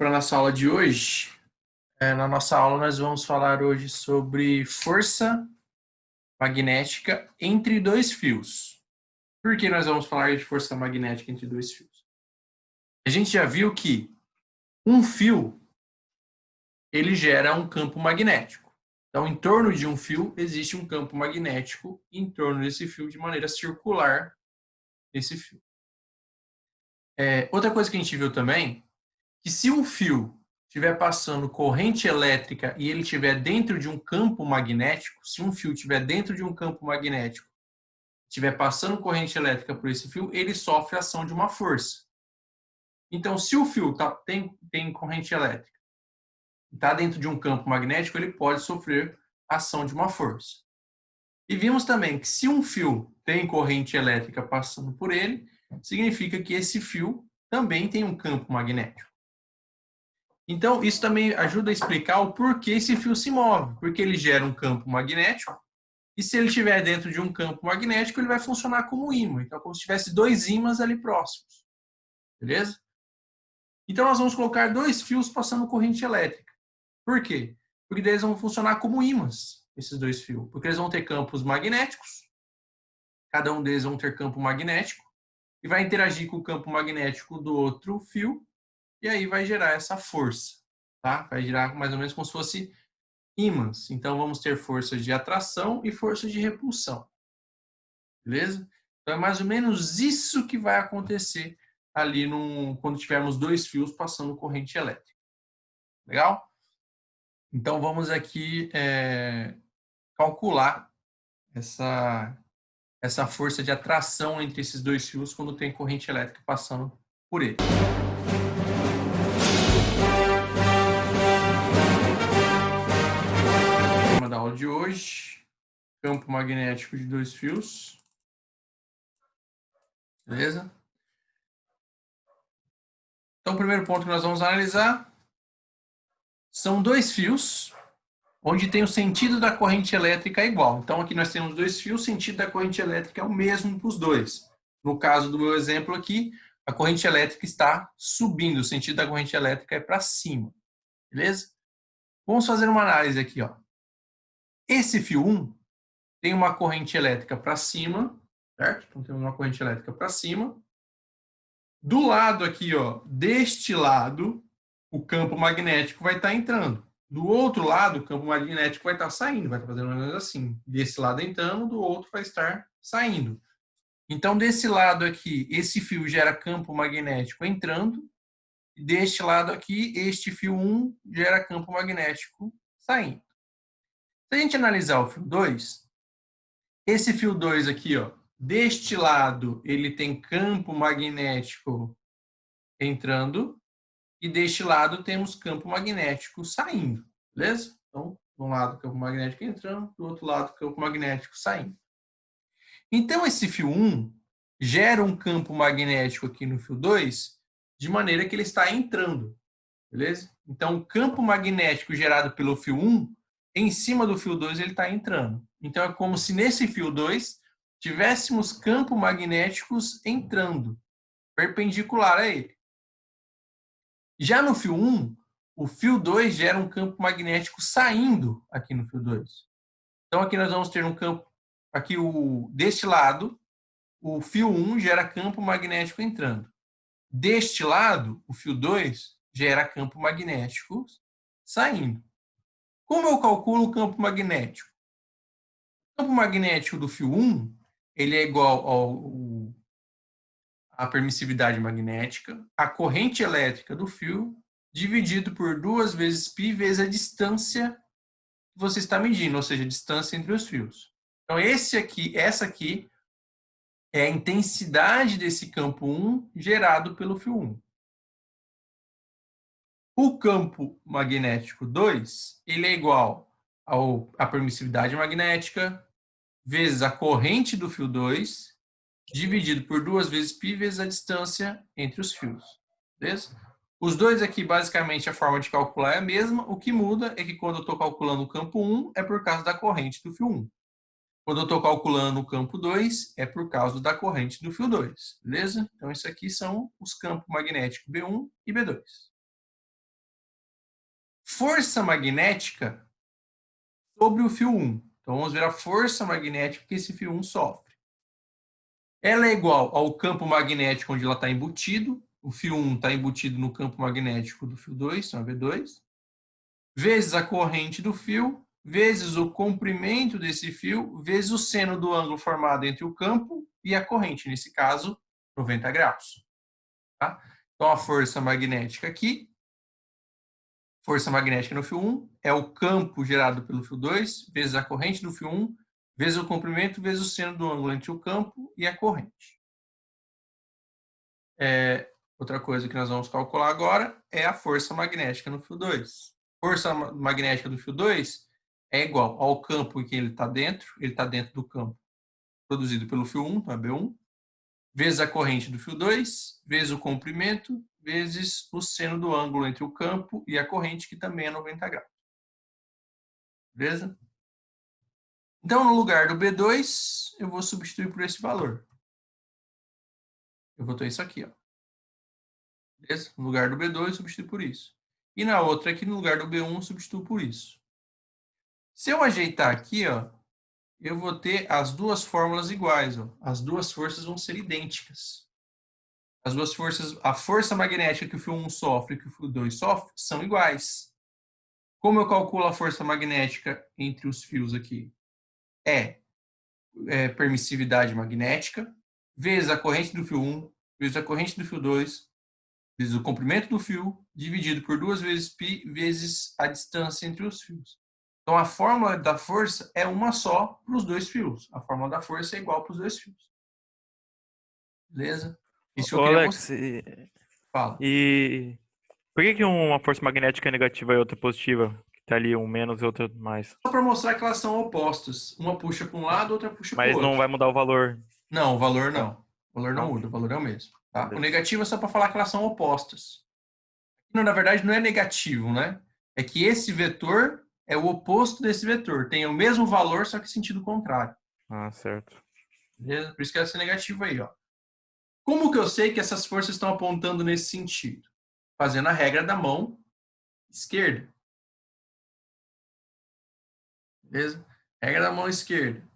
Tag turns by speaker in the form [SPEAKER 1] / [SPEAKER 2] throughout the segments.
[SPEAKER 1] para a nossa aula de hoje. Na nossa aula nós vamos falar hoje sobre força magnética entre dois fios. Por que nós vamos falar de força magnética entre dois fios? A gente já viu que um fio ele gera um campo magnético. Então, em torno de um fio existe um campo magnético em torno desse fio de maneira circular esse fio. Outra coisa que a gente viu também, que se um fio estiver passando corrente elétrica e ele estiver dentro de um campo magnético, se um fio estiver dentro de um campo magnético, estiver passando corrente elétrica por esse fio, ele sofre a ação de uma força. Então, se o fio tem corrente elétrica, está dentro de um campo magnético, ele pode sofrer a ação de uma força. E vimos também que se um fio tem corrente elétrica passando por ele, significa que esse fio também tem um campo magnético. Então, isso também ajuda a explicar o porquê esse fio se move, porque ele gera um campo magnético, e se ele estiver dentro de um campo magnético, ele vai funcionar como um ímã. Então, como se tivesse dois ímãs ali próximos. Beleza? Então, nós vamos colocar dois fios passando corrente elétrica. Por quê? Porque eles vão funcionar como ímãs, esses dois fios. Porque eles vão ter campos magnéticos, cada um deles vão ter campo magnético, e vai interagir com o campo magnético do outro fio, e aí vai gerar essa força, tá? Vai gerar mais ou menos como se fosse ímãs. Então, vamos ter forças de atração e forças de repulsão. Beleza? Então, é mais ou menos isso que vai acontecer ali quando tivermos dois fios passando corrente elétrica. Legal? Então, vamos aqui calcular essa força de atração entre esses dois fios quando tem corrente elétrica passando por ele. Da aula de hoje, campo magnético de dois fios. Beleza? Então, o primeiro ponto que nós vamos analisar são dois fios onde tem o sentido da corrente elétrica igual. Então, aqui nós temos dois fios, o sentido da corrente elétrica é o mesmo para os dois. No caso do meu exemplo aqui, a corrente elétrica está subindo, o sentido da corrente elétrica é para cima. Beleza? Vamos fazer uma análise aqui, ó. Esse fio 1 tem uma corrente elétrica para cima, certo? Então, temos uma corrente elétrica para cima. Do lado aqui, ó, deste lado, o campo magnético vai estar entrando. Do outro lado, o campo magnético vai estar saindo, vai estar fazendo mais ou menos assim. Desse lado entrando, do outro vai estar saindo. Então, desse lado aqui, esse fio gera campo magnético entrando. E deste lado aqui, este fio 1 gera campo magnético saindo. Se a gente analisar o fio 2, esse fio 2 aqui, ó, deste lado, ele tem campo magnético entrando e deste lado temos campo magnético saindo, beleza? Então, de um lado campo magnético entrando, do outro lado campo magnético saindo. Então, esse fio 1 gera um campo magnético aqui no fio 2 de maneira que ele está entrando, beleza? Então, o campo magnético gerado pelo fio 1, em cima do fio 2 ele está entrando. Então, é como se nesse fio 2 tivéssemos campos magnéticos entrando, perpendicular a ele. Já no fio 1, o fio 2 gera um campo magnético saindo aqui no fio 2. Então, aqui nós vamos ter um campo, aqui deste lado, o fio 1 gera campo magnético entrando. Deste lado, o fio 2 gera campo magnético saindo. Como eu calculo o campo magnético? O campo magnético do fio 1 ele é igual à permissividade magnética, a corrente elétrica do fio, dividido por 2 vezes π vezes a distância que você está medindo, ou seja, a distância entre os fios. Então, essa aqui é a intensidade desse campo 1 gerado pelo fio 1. O campo magnético 2, ele é igual à permissividade magnética vezes a corrente do fio 2, dividido por 2 vezes π vezes a distância entre os fios. Beleza? Os dois aqui, basicamente, a forma de calcular é a mesma. O que muda é que quando eu estou calculando o campo 1, é por causa da corrente do fio 1. Quando eu estou calculando o campo 2, é por causa da corrente do fio 2. Beleza? Então, isso aqui são os campos magnéticos B1 e B2. força magnética sobre o fio 1. Então, vamos ver a força magnética que esse fio 1 sofre. Ela é igual ao campo magnético onde ela está embutido. O fio 1 está embutido no campo magnético do fio 2, então é V2, vezes a corrente do fio, vezes o comprimento desse fio, vezes o seno do ângulo formado entre o campo e a corrente, nesse caso, 90 graus. Tá? Então, a força magnética aqui, força magnética no fio 1, é o campo gerado pelo fio 2, vezes a corrente do fio 1, vezes o comprimento, vezes o seno do ângulo entre o campo e a corrente. Outra coisa que nós vamos calcular agora é a força magnética no fio 2. Força magnética do fio 2 é igual ao campo em que ele está dentro do campo produzido pelo fio 1, então é B1, vezes a corrente do fio 2, vezes o comprimento, vezes o seno do ângulo entre o campo e a corrente, que também é 90 graus. Beleza? Então, no lugar do B2, eu vou substituir por esse valor. Eu vou ter isso aqui, ó. Beleza? No lugar do B2, eu substituo por isso. E na outra aqui, no lugar do B1, eu substituo por isso. Se eu ajeitar aqui, ó, eu vou ter as duas fórmulas iguais. Ó. As duas forças vão ser idênticas. As duas forças, a força magnética que o fio 1 sofre e que o fio 2 sofre, são iguais. Como eu calculo a força magnética entre os fios aqui? Permissividade magnética, vezes a corrente do fio 1, vezes a corrente do fio 2, vezes o comprimento do fio, dividido por 2 vezes π, vezes a distância entre os fios. Então, a fórmula da força é uma só para os dois fios. A fórmula da força é igual para os dois fios. Beleza? Isso que eu
[SPEAKER 2] Ô,
[SPEAKER 1] queria
[SPEAKER 2] Alex,
[SPEAKER 1] mostrar. Fala.
[SPEAKER 2] e por que uma força magnética é negativa e outra positiva? Que tá ali um menos e outra mais.
[SPEAKER 1] Só para mostrar que elas são opostas. Uma puxa para um lado, outra puxa para o
[SPEAKER 2] Mas não
[SPEAKER 1] outro.
[SPEAKER 2] vai mudar o valor.
[SPEAKER 1] Não, o valor não. O valor não
[SPEAKER 2] Não?
[SPEAKER 1] muda, o valor é o mesmo. Tá? O
[SPEAKER 2] Beleza.
[SPEAKER 1] negativo é só para falar que elas são opostas. Não, na verdade, não é negativo, né? É que esse vetor é o oposto desse vetor. Tem o mesmo valor, só que sentido contrário.
[SPEAKER 2] Ah, certo.
[SPEAKER 1] Beleza? Por isso que vai ser negativo aí, ó. Como que eu sei que essas forças estão apontando nesse sentido? Fazendo a regra da mão esquerda. Beleza? Regra da mão esquerda.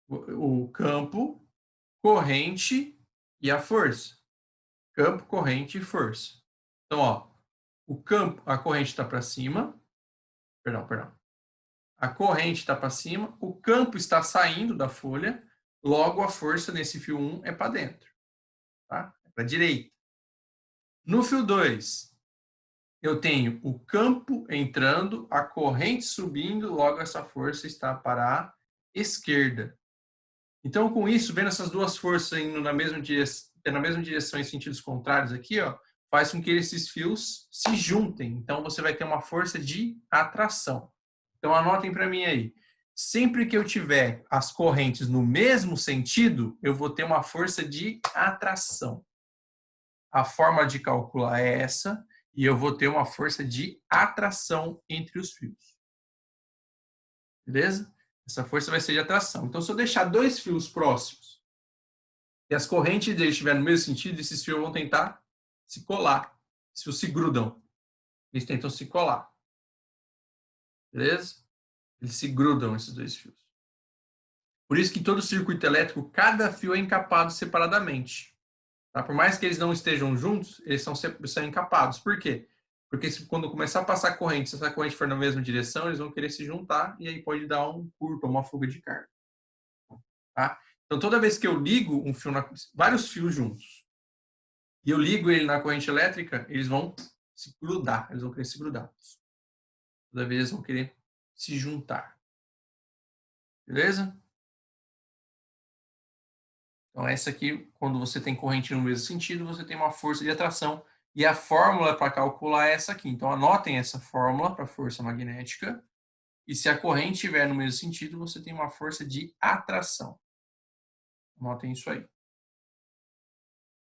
[SPEAKER 1] O campo, corrente e a força. Campo, corrente e força. Então, ó, o campo, a corrente está para cima. Perdão. A corrente está para cima, o campo está saindo da folha, logo a força nesse fio 1 é para dentro. Tá? É para a direita. No fio 2, eu tenho o campo entrando, a corrente subindo, logo essa força está para a esquerda. Então, com isso, vendo essas duas forças indo na mesma direção em sentidos contrários aqui, ó, faz com que esses fios se juntem. Então, você vai ter uma força de atração. Então, anotem para mim aí. Sempre que eu tiver as correntes no mesmo sentido, eu vou ter uma força de atração. A forma de calcular é essa, e eu vou ter uma força de atração entre os fios. Beleza? Essa força vai ser de atração. Então, se eu deixar dois fios próximos e as correntes deles estiverem no mesmo sentido, esses fios vão tentar se colar. Esses fios se grudam. Eles tentam se colar. Beleza? Eles se grudam, esses dois fios. Por isso que em todo circuito elétrico, cada fio é encapado separadamente. Tá? Por mais que eles não estejam juntos, eles são encapados. Por quê? Porque quando começar a passar corrente, se essa corrente for na mesma direção, eles vão querer se juntar e aí pode dar um curto, uma fuga de carga. Tá? Então, toda vez que eu ligo um fio, vários fios juntos, e eu ligo ele na corrente elétrica, eles vão se grudar, eles vão querer se grudar. Toda vez eles vão querer se juntar. Beleza? Então, essa aqui, quando você tem corrente no mesmo sentido, você tem uma força de atração. E a fórmula para calcular é essa aqui. Então, anotem essa fórmula para força magnética. E se a corrente estiver no mesmo sentido, você tem uma força de atração. Anotem isso aí.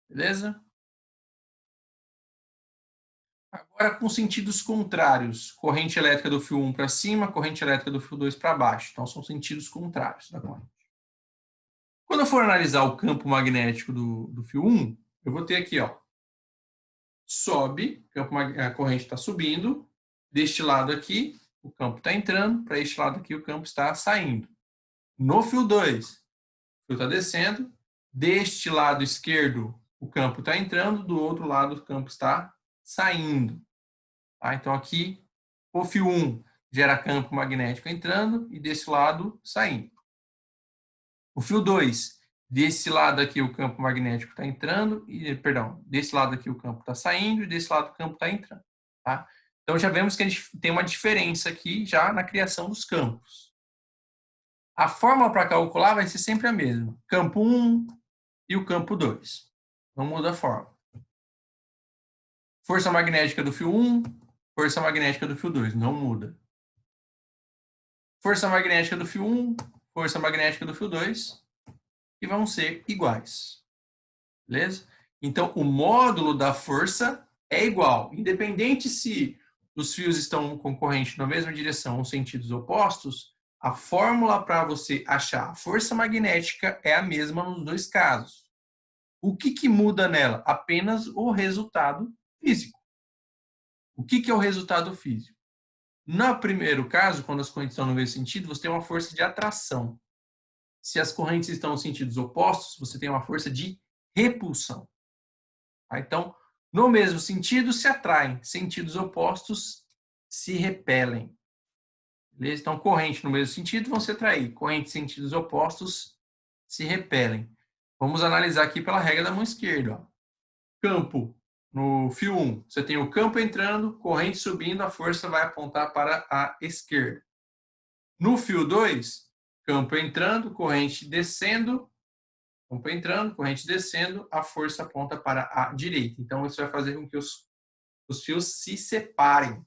[SPEAKER 1] Beleza? Agora, com sentidos contrários. Corrente elétrica do fio 1 para cima, corrente elétrica do fio 2 para baixo. Então, são sentidos contrários da corrente. Quando eu for analisar o campo magnético do fio 1, eu vou ter aqui, ó, sobe, a corrente está subindo, deste lado aqui, o campo está entrando, para este lado aqui, o campo está saindo. No fio 2, o fio está descendo, deste lado esquerdo, o campo está entrando, do outro lado, o campo está saindo. Tá? Então, aqui, o fio 1 gera campo magnético entrando e desse lado saindo. O fio 2, desse lado aqui o campo magnético está entrando, desse lado aqui o campo está saindo e desse lado o campo está entrando. Tá? Então, já vemos que a gente tem uma diferença aqui já na criação dos campos. A fórmula para calcular vai ser sempre a mesma. Campo 1 e o campo 2. Não muda a fórmula. Força magnética do fio 1, força magnética do fio 2. Não muda. Força magnética do fio 1, força magnética do fio 2. E vão ser iguais. Beleza? Então, o módulo da força é igual. Independente se os fios estão com corrente na mesma direção ou sentidos opostos, a fórmula para você achar a força magnética é a mesma nos dois casos. O que muda nela? Apenas o resultado físico. O que é o resultado físico? No primeiro caso, quando as correntes estão no mesmo sentido, você tem uma força de atração. Se as correntes estão em sentidos opostos, você tem uma força de repulsão. Então, no mesmo sentido, se atraem. Sentidos opostos se repelem. Beleza? Então, corrente no mesmo sentido vão se atrair. Correntes em sentidos opostos se repelem. Vamos analisar aqui pela regra da mão esquerda. Ó. Campo. No fio 1, você tem o campo entrando, corrente subindo, a força vai apontar para a esquerda. No fio 2, campo entrando, corrente descendo, campo entrando, corrente descendo, a força aponta para a direita. Então, isso vai fazer com que os fios se separem.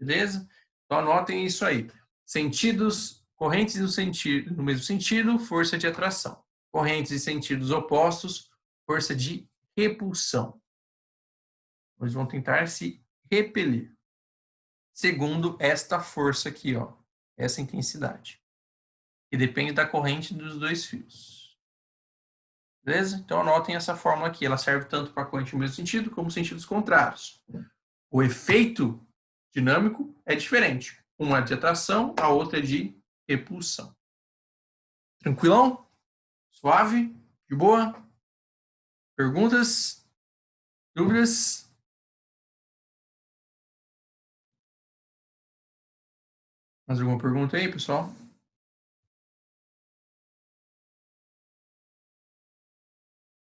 [SPEAKER 1] Beleza? Então, anotem isso aí. Sentidos, correntes no mesmo sentido, força de atração. Correntes em sentidos opostos, força de repulsão. Eles vão tentar se repelir. Segundo esta força aqui, ó, essa intensidade. Que depende da corrente dos dois fios. Beleza? Então anotem essa fórmula aqui. Ela serve tanto para a corrente no mesmo sentido como sentidos contrários. O efeito dinâmico é diferente. Uma é de atração, a outra é de repulsão. Tranquilão? Suave? De boa? Perguntas? Dúvidas? Mais alguma pergunta aí, pessoal?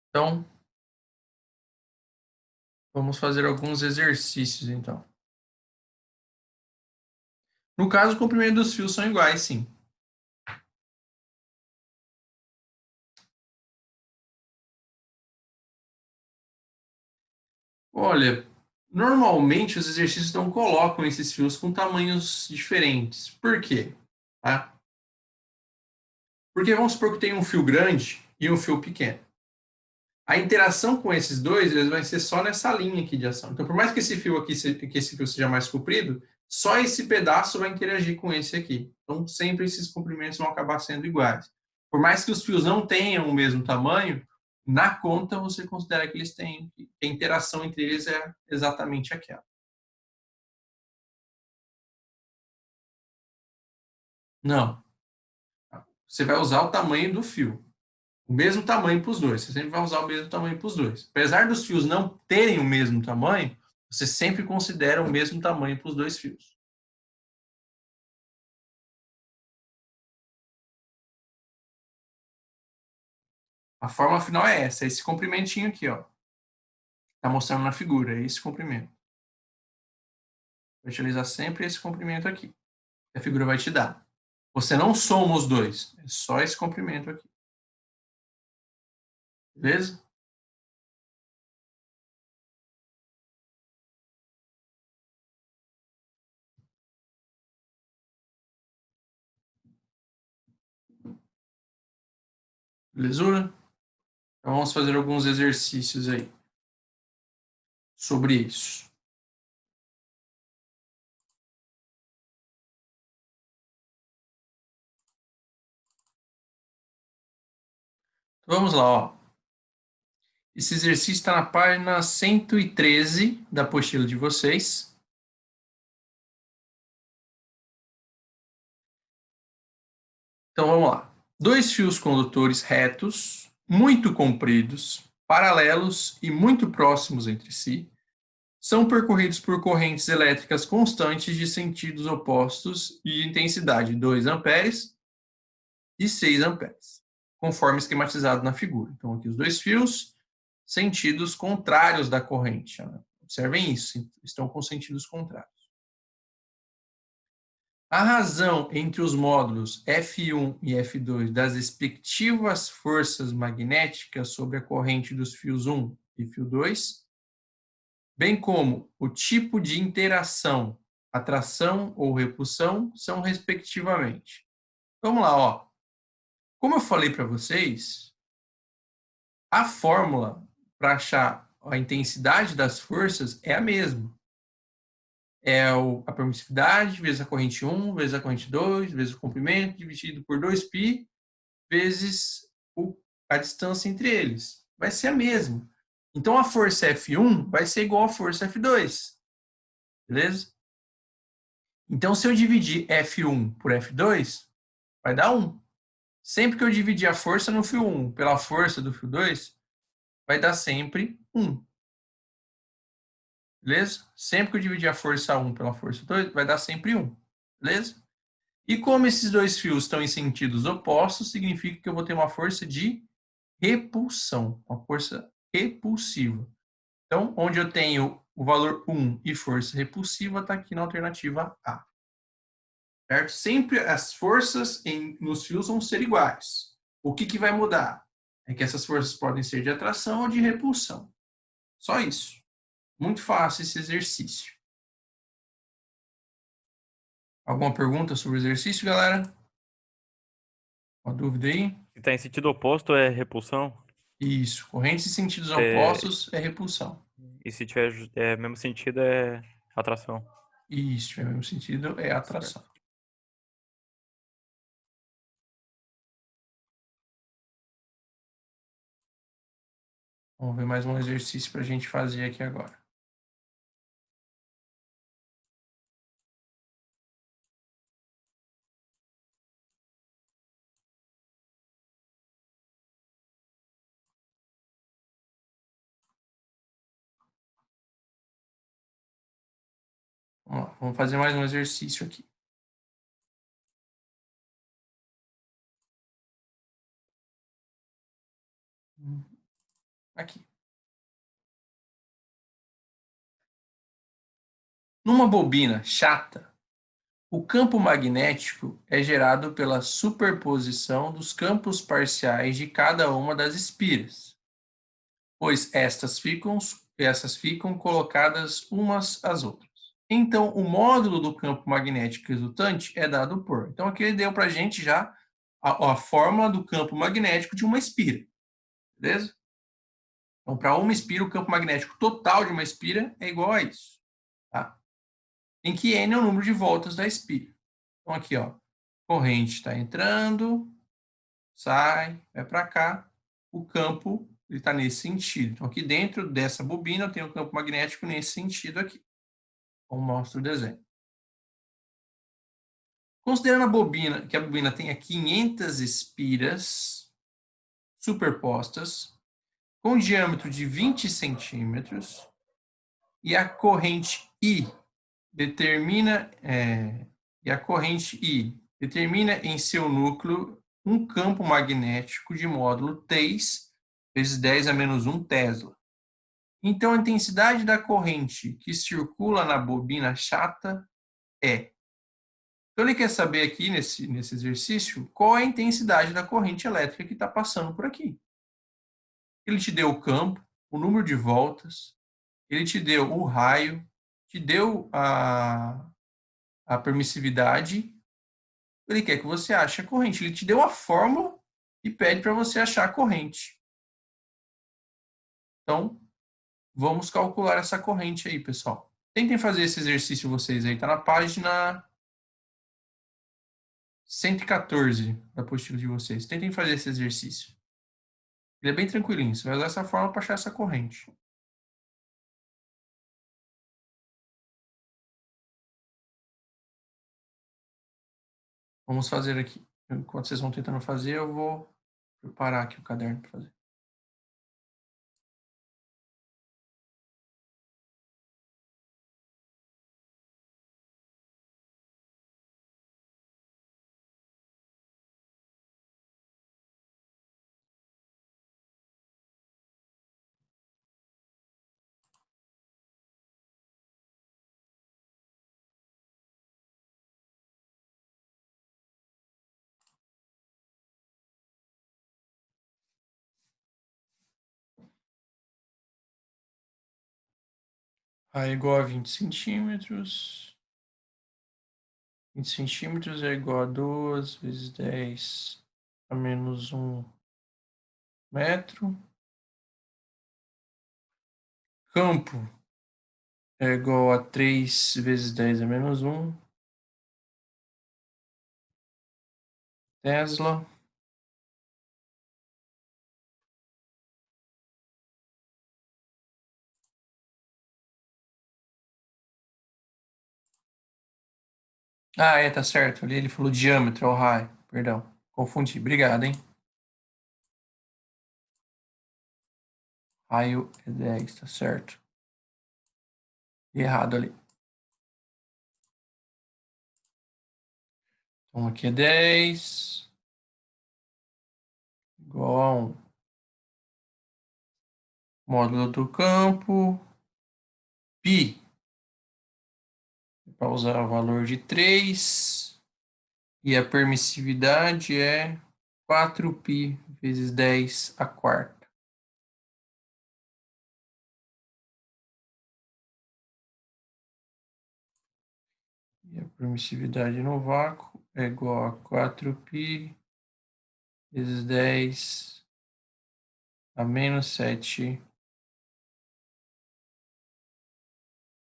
[SPEAKER 1] Então, vamos fazer alguns exercícios, então. No caso, o comprimento dos fios são iguais, sim. Olha, normalmente os exercícios não colocam esses fios com tamanhos diferentes. Por quê? Tá? Porque vamos supor que tem um fio grande e um fio pequeno. A interação com esses dois eles vai ser só nessa linha aqui de ação. Então, por mais que esse fio seja mais comprido, só esse pedaço vai interagir com esse aqui. Então, sempre esses comprimentos vão acabar sendo iguais. Por mais que os fios não tenham o mesmo tamanho, na conta você considera que eles têm, que a interação entre eles é exatamente aquela. Não. Você vai usar o tamanho do fio. O mesmo tamanho para os dois. Você sempre vai usar o mesmo tamanho para os dois. Apesar dos fios não terem o mesmo tamanho, você sempre considera o mesmo tamanho para os dois fios. A forma final é essa, esse comprimentinho aqui, ó. Está mostrando na figura, é esse comprimento. Vai utilizar sempre esse comprimento aqui. Que a figura vai te dar. Você não soma os dois, é só esse comprimento aqui. Beleza? Belezura? Então vamos fazer alguns exercícios aí sobre isso. Então, vamos lá, ó. Esse exercício está na página 113 da apostila de vocês. Então, vamos lá. Dois fios condutores retos, muito compridos, paralelos e muito próximos entre si, são percorridos por correntes elétricas constantes de sentidos opostos e de intensidade 2 amperes e 6 amperes, conforme esquematizado na figura. Então, aqui os dois fios, sentidos contrários da corrente. Observem isso, estão com sentidos contrários. A razão entre os módulos F1 e F2 das respectivas forças magnéticas sobre a corrente dos fios 1 e fio 2, bem como o tipo de interação, atração ou repulsão, são respectivamente. Vamos lá, ó. Como eu falei para vocês, a fórmula para achar a intensidade das forças é a mesma. É a permissividade vezes a corrente 1, vezes a corrente 2, vezes o comprimento, dividido por 2π, vezes a distância entre eles. Vai ser a mesma. Então, a força F1 vai ser igual à força F2. Beleza? Então, se eu dividir F1 por F2, vai dar 1. Sempre que eu dividir a força no fio 1 pela força do fio 2, vai dar sempre 1. Beleza? Sempre que eu dividir a força 1 pela força 2, vai dar sempre 1. Beleza? E como esses dois fios estão em sentidos opostos, significa que eu vou ter uma força de repulsão, uma força repulsiva. Então, onde eu tenho o valor 1 e força repulsiva, está aqui na alternativa A. Certo? Sempre as forças nos fios vão ser iguais. O que vai mudar? É que essas forças podem ser de atração ou de repulsão. Só isso. Muito fácil esse exercício. Alguma pergunta sobre o exercício, galera? Uma dúvida aí?
[SPEAKER 2] Se está em sentido oposto, é repulsão.
[SPEAKER 1] Isso. Correntes em sentidos
[SPEAKER 2] É,
[SPEAKER 1] opostos é repulsão.
[SPEAKER 2] e se tiver mesmo sentido, é atração.
[SPEAKER 1] Isso, no mesmo sentido, é atração.
[SPEAKER 2] Certo.
[SPEAKER 1] Vamos ver mais um exercício para a gente fazer aqui agora. Vamos lá, vamos fazer mais um exercício aqui. Aqui. Numa bobina chata, o campo magnético é gerado pela superposição dos campos parciais de cada uma das espiras, pois essas ficam colocadas umas às outras. Então, o módulo do campo magnético resultante é dado por. Então, aqui ele deu para a gente já a fórmula do campo magnético de uma espira. Beleza? Então, para uma espira, o campo magnético total de uma espira é igual a isso. Tá? Em que N é o número de voltas da espira. Então, aqui, ó, corrente está entrando, sai, vai para cá, o campo está nesse sentido. Então, aqui dentro dessa bobina, eu tenho o campo magnético nesse sentido aqui, como mostra o desenho. Considerando que a bobina tenha 500 espiras superpostas, com diâmetro de 20 centímetros, e a corrente I determina em seu núcleo um campo magnético de módulo 3 vezes 10 a menos 1 Tesla. Então, a intensidade da corrente que circula na bobina chata é. Então, ele quer saber aqui, nesse exercício, qual é a intensidade da corrente elétrica que está passando por aqui. Ele te deu o campo, o número de voltas, ele te deu o raio, te deu a permissividade, ele quer que você ache a corrente. Ele te deu a fórmula e pede para você achar a corrente. Então, vamos calcular essa corrente aí, pessoal. Tentem fazer esse exercício vocês aí. Está na página 114 da apostila de vocês. Tentem fazer esse exercício. Ele é bem tranquilinho. Você vai usar essa fórmula para achar essa corrente. Vamos fazer aqui. Enquanto vocês vão tentando fazer, eu vou preparar aqui o caderno para fazer. A é igual a 20 centímetros. 20 centímetros é igual a 2 vezes 10 a menos 1 metro. Campo é igual a 3 vezes 10 a menos 1 Tesla. Ah, é, tá certo. Ali ele falou diâmetro, é o raio. Perdão, confundi. Obrigado, hein? Raio é 10, tá certo. Errado ali. Então aqui é 10 igual a 1. Módulo do campo. Pi. Para usar o valor de 3. E a permissividade é 4π vezes 10 a quarta. E a permissividade no vácuo é igual a 4π vezes 10 a menos 7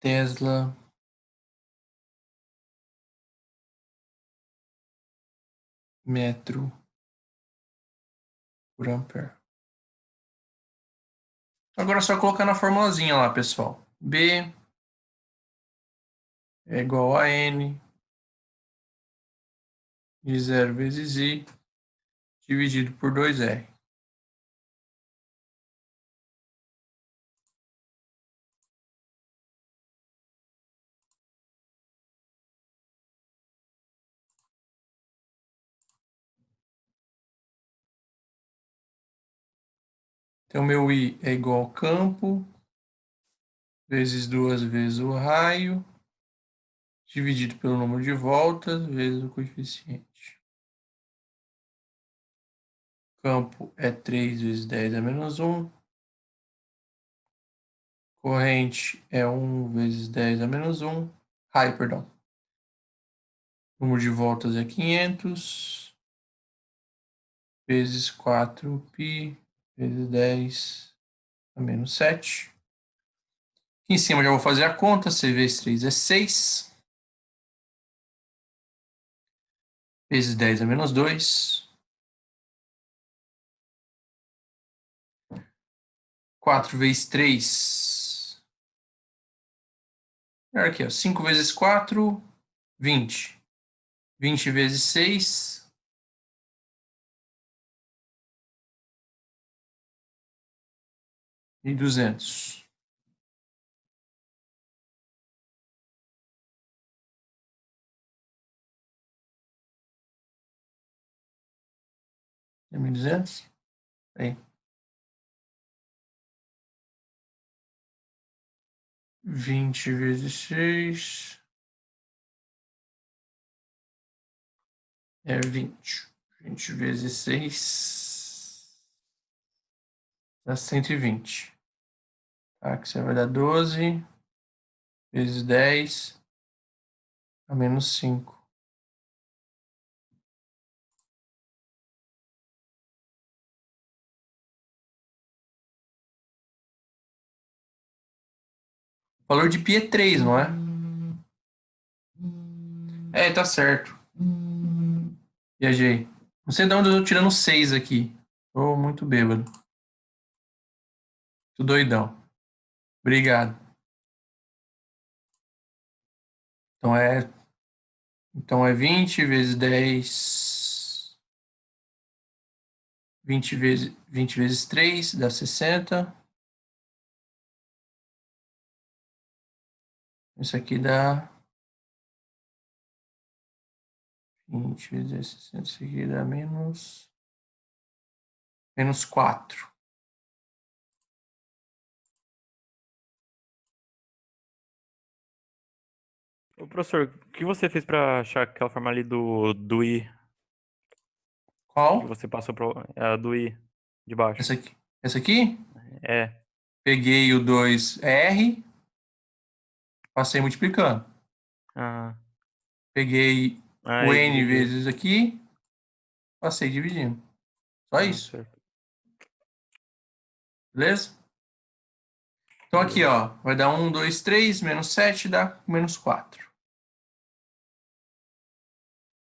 [SPEAKER 1] Tesla metro por ampere. Agora é só colocar na formulazinha lá, pessoal. B é igual a N de 0 vezes I dividido por 2R. Então, meu I é igual ao campo, vezes 2 vezes o raio, dividido pelo número de voltas, vezes o coeficiente. Campo é 3 vezes 10 a menos 1. Corrente é 1 vezes 10 a menos 1. Raio, perdão. Número de voltas é 500, vezes 4π, vezes 10 a menos 7. Aqui em cima já vou fazer a conta. C vezes 3 é 6. Vezes 10 a menos 2. 4 vezes 3. Aqui, ó. 5 vezes 4, 20. 20 vezes 6, e 200. É 1.200? Aí. 20 vezes 6 é 20. 20 vezes 6 dá 120. Tá? Que você vai dar 12 vezes 10 a menos 5. O valor de π é 3, não é? É, tá certo. Viajei. Não sei de onde eu tô tirando 6 aqui. Tô muito bêbado. Tô doidão. Obrigado. Então é 20 vezes 10 20 vezes 3 dá 60. Isso aqui dá 20 vezes 60, isso aqui dá menos 4.
[SPEAKER 2] Ô, professor, o que você fez pra achar aquela forma ali do I? Que
[SPEAKER 1] Qual?
[SPEAKER 2] você passou do I de baixo?
[SPEAKER 1] Essa aqui. Essa aqui?
[SPEAKER 2] É.
[SPEAKER 1] Peguei o 2R, passei multiplicando.
[SPEAKER 2] Ah,
[SPEAKER 1] Peguei o
[SPEAKER 2] aí
[SPEAKER 1] N
[SPEAKER 2] dividiu.
[SPEAKER 1] vezes aqui, passei dividindo. Só
[SPEAKER 2] Ah,
[SPEAKER 1] isso.
[SPEAKER 2] certo.
[SPEAKER 1] Beleza? Então aqui,
[SPEAKER 2] Beleza.
[SPEAKER 1] ó, vai dar 1, 2, 3, menos 7 dá menos 4.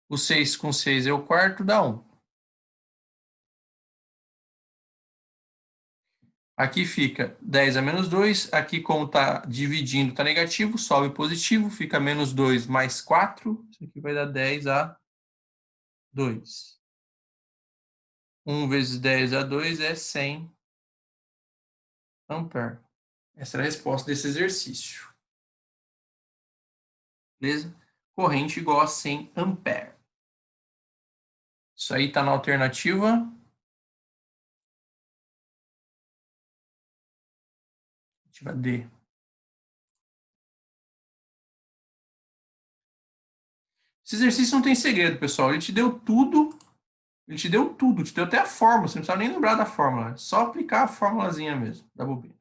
[SPEAKER 1] O 6 com 6 é o quarto, dá 1. Aqui fica 10 a menos 2. Aqui, como está dividindo, está negativo, sobe positivo, fica menos 2 mais 4. Isso aqui vai dar 10 a 2. 1 vezes 10 a 2 é 100 ampere. Essa é a resposta desse exercício. Beleza? Corrente igual a 100 ampere. Isso aí está na alternativa. Alternativa D. Esse exercício não tem segredo, pessoal. Ele te deu tudo. Ele te deu tudo. Te deu até a fórmula. Você não precisa nem lembrar da fórmula. É só aplicar a fórmulazinha mesmo da bobina.